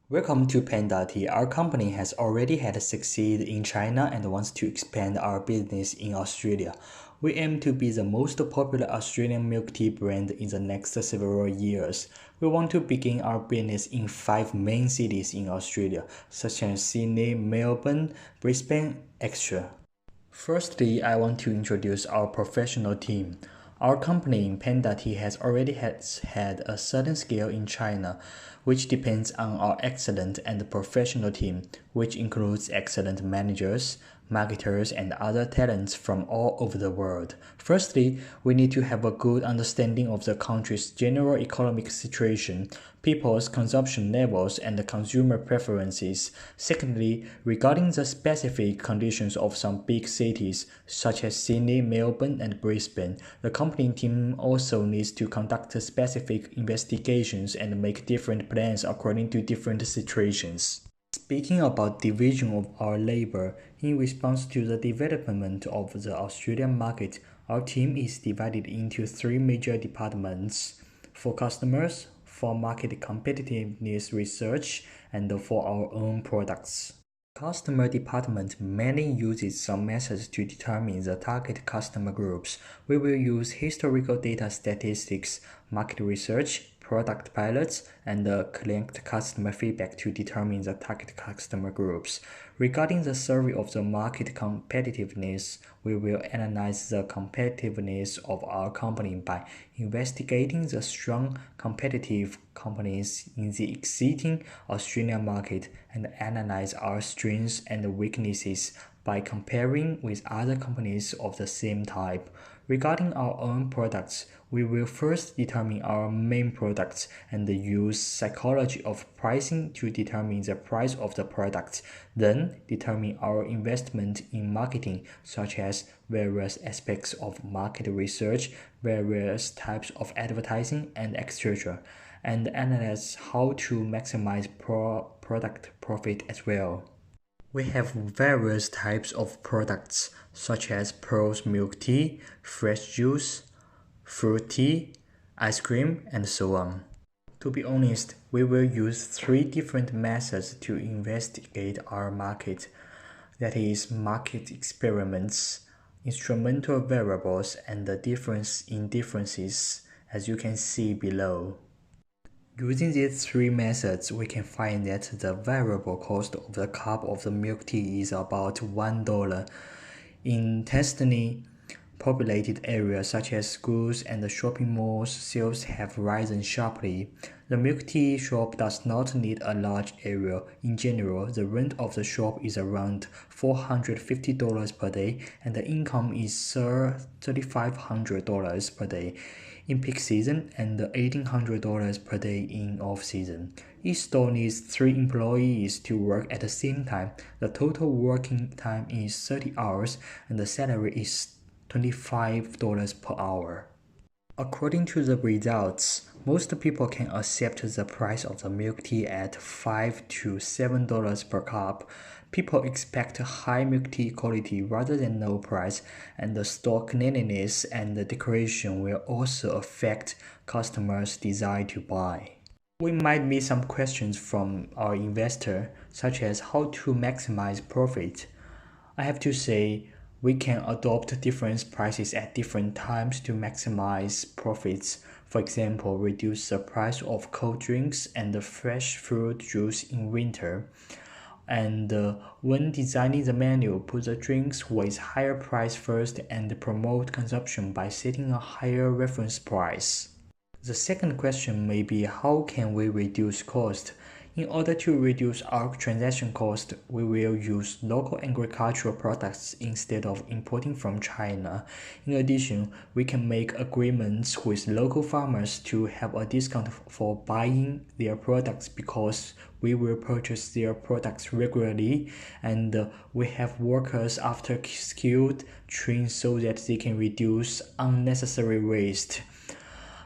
Welcome to Panda Tea. Our company has already had succeed in China and wants to expand our business in Australia. We aim to be the most popular Australian milk tea brand in the next several years. We want to begin our business in 5 main cities in Australia, such as Sydney, Melbourne, Brisbane, etc. Firstly, I want to introduce our professional team. Our company in Panda Tea has already had a certain scale in China, which depends on our excellent and professional team, which includes excellent managers, marketers, and other talents from all over the world. Firstly, we need to have a good understanding of the country's general economic situation, people's consumption levels, and consumer preferences. Secondly, regarding the specific conditions of some big cities, such as Sydney, Melbourne, and Brisbane, the company team also needs to conduct specific investigations and make different plans according to different situations. Speaking about division of our labor, in response to the development of the Australian market, our team is divided into 3 major departments: for customers, for market competitiveness research, and for our own products. Customer department mainly uses some methods to determine the target customer groups. We will use historical data statistics, market research, product pilots, and collect customer feedback to determine the target customer groups. Regarding the survey of the market competitiveness, we will analyze the competitiveness of our company by investigating the strong competitive companies in the existing Australian market and analyze our strengths and weaknesses by comparing with other companies of the same type. Regarding our own products, we will first determine our main products and use psychology of pricing to determine the price of the product. Then determine our investment in marketing, such as various aspects of market research, various types of advertising, and etc. And analyze how to maximize product profit as well. We have various types of products such as pearls milk tea, fresh juice, fruit tea, ice cream, and so on. To be honest, we will use 3 different methods to investigate our market. That is, market experiments, instrumental variables, and the difference in differences, as you can see below. Using these 3 methods, we can find that the variable cost of the cup of the milk tea is about $1. In densely populated areas such as schools and shopping malls, sales have risen sharply. The milk tea shop does not need a large area. In general, the rent of the shop is around $450 per day, and the income is $3,500 per day in peak season and $1,800 per day in off-season. Each store needs 3 employees to work at the same time. The total working time is 30 hours and the salary is $25 per hour. According to the results, most people can accept the price of the milk tea at $5 to $7 per cup. People expect high milk tea quality rather than no price, and the store cleanliness and the decoration will also affect customers' desire to buy. We might meet some questions from our investor, such as how to maximize profit. I have to say, we can adopt different prices at different times to maximize profits. For example, reduce the price of cold drinks and fresh fruit juice in winter. And when designing the menu, put the drinks with higher price first and promote consumption by setting a higher reference price. The second question may be, how can we reduce cost? In order to reduce our transaction cost, we will use local agricultural products instead of importing from China. In addition, we can make agreements with local farmers to have a discount for buying their products because we will purchase their products regularly, and we have workers after skilled trained so that they can reduce unnecessary waste.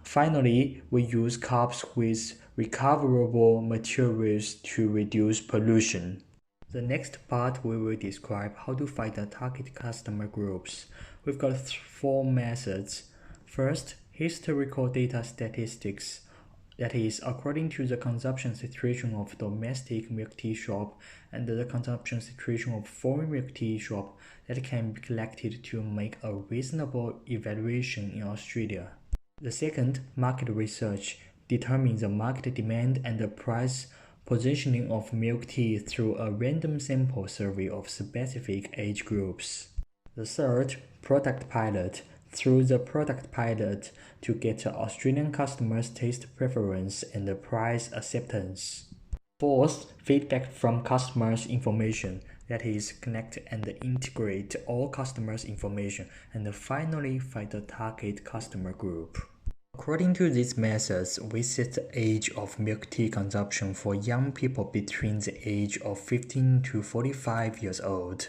Finally, we use cups with recoverable materials to reduce pollution. The next part we will describe how to find the target customer groups. We've got 4 methods. First, historical data statistics. That is, according to the consumption situation of domestic milk tea shop and the consumption situation of foreign milk tea shop that can be collected to make a reasonable evaluation in Australia. The second, market research, determines the market demand and the price positioning of milk tea through a random sample survey of specific age groups. The third, product pilot, through the product pilot to get the Australian customers' taste preference and the price acceptance. Fourth, feedback from customers' information, that is, connect and integrate all customers' information, and finally find the target customer group. According to these methods, we set the age of milk tea consumption for young people between the age of 15 to 45 years old.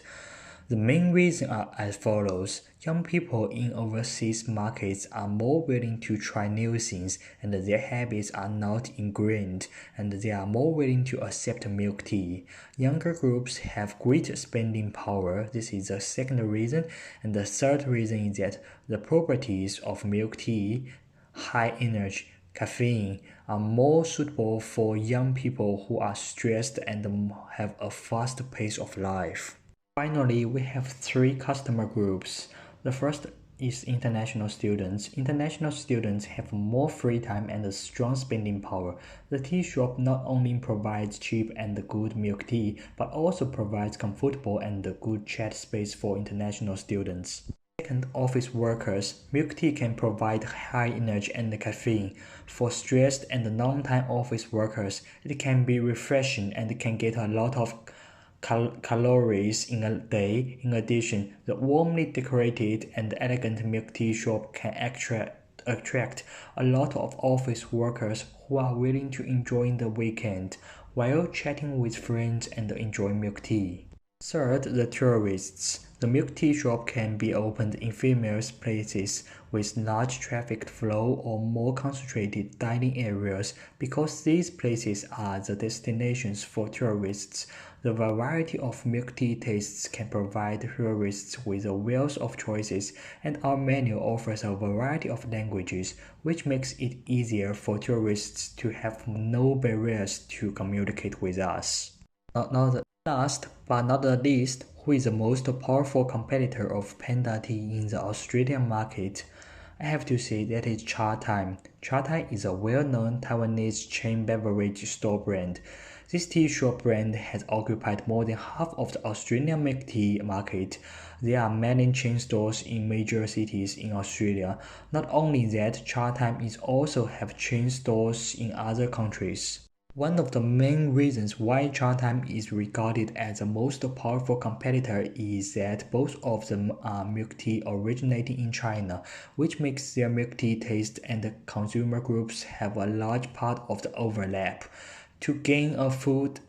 The main reasons are as follows. Young people in overseas markets are more willing to try new things, and their habits are not ingrained, and they are more willing to accept milk tea. Younger groups have greater spending power. This is the second reason. And the third reason is that the properties of milk tea, high energy, caffeine, are more suitable for young people who are stressed and have a fast pace of life. Finally, we have three customer groups. The first is international students. International students have more free time and a strong spending power. The tea shop not only provides cheap and good milk tea, but also provides comfortable and good chat space for international students. Second, office workers. Milk tea can provide high energy and caffeine. For stressed and long-time office workers, it can be refreshing and can get a lot of calories in a day. In addition, the warmly decorated and elegant milk tea shop can attract a lot of office workers who are willing to enjoy the weekend while chatting with friends and enjoying milk tea. Third, the tourists. The milk tea shop can be opened in famous places with large traffic flow or more concentrated dining areas because these places are the destinations for tourists. The variety of milk tea tastes can provide tourists with a wealth of choices, and our menu offers a variety of languages, which makes it easier for tourists to have no barriers to communicate with us. Last but not the least, who is the most powerful competitor of Panda Tea in the Australian market? I have to say that is Cha Time. Cha Time is a well-known Taiwanese chain beverage store brand. This tea shop brand has occupied more than half of the Australian milk tea market. There are many chain stores in major cities in Australia. Not only that, Cha Time is also have chain stores in other countries. One of the main reasons why Cha Time is regarded as the most powerful competitor is that both of them are milk tea originating in China, which makes their milk tea taste and the consumer groups have a large part of the overlap. To gain a foothold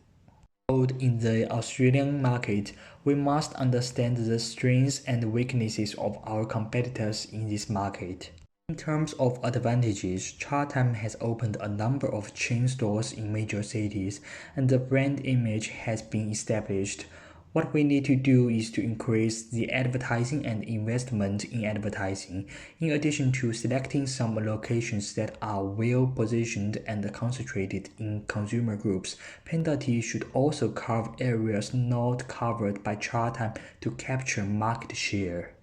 in the Australian market, we must understand the strengths and weaknesses of our competitors in this market. In terms of advantages, Cha Time has opened a number of chain stores in major cities, and the brand image has been established. What we need to do is to increase the advertising and investment in advertising. In addition to selecting some locations that are well positioned and concentrated in consumer groups, Panda Tea should also carve areas not covered by Cha Time to capture market share.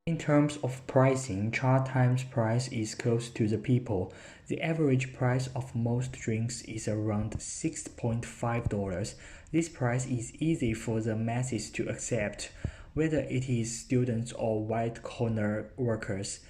In terms of pricing, Cha Time's price is close to the people. The average price of most drinks is around $6.5. This price is easy for the masses to accept, whether it is students or white-collar workers.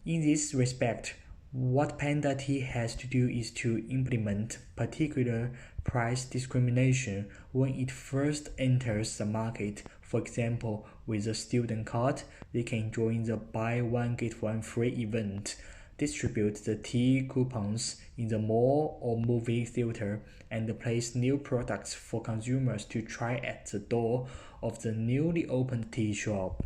In this respect, what Panda Tea has to do is to implement particular price discrimination when it first enters the market. For example, with a student card, they can join the buy one get one free event, distribute the tea coupons in the mall or movie theater, and place new products for consumers to try at the door of the newly opened tea shop.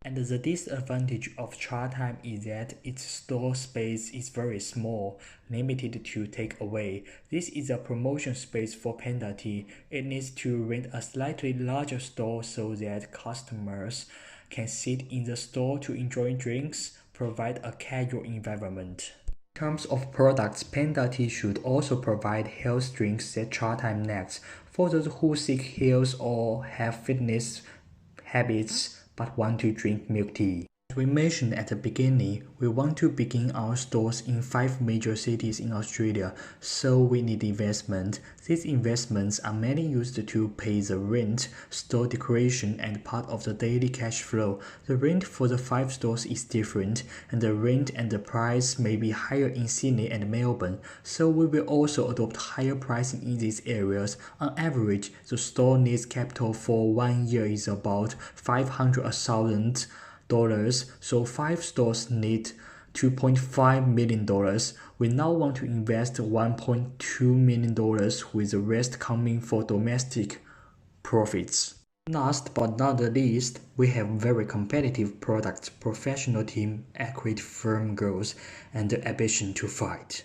And the disadvantage of Cha Time is that its store space is very small, limited to takeaway. This is a promotion space for Panda Tea. It needs to rent a slightly larger store so that customers can sit in the store to enjoy drinks, provide a casual environment. In terms of products, Panda Tea should also provide health drinks at chart time next for those who seek health or have fitness habits but want to drink milk tea. As we mentioned at the beginning, we want to begin our stores in 5 major cities in Australia, so we need investment. These investments are mainly used to pay the rent, store decoration, and part of the daily cash flow. The rent for the 5 stores is different, and the rent and the price may be higher in Sydney and Melbourne, so we will also adopt higher pricing in these areas. On average, the store needs capital for 1 year is about $500,000. So 5 stores need $2.5 million. We now want to invest $1.2 million with the rest coming for domestic profits. Last but not the least, we have very competitive products, professional team, accurate firm goals, and the ambition to fight.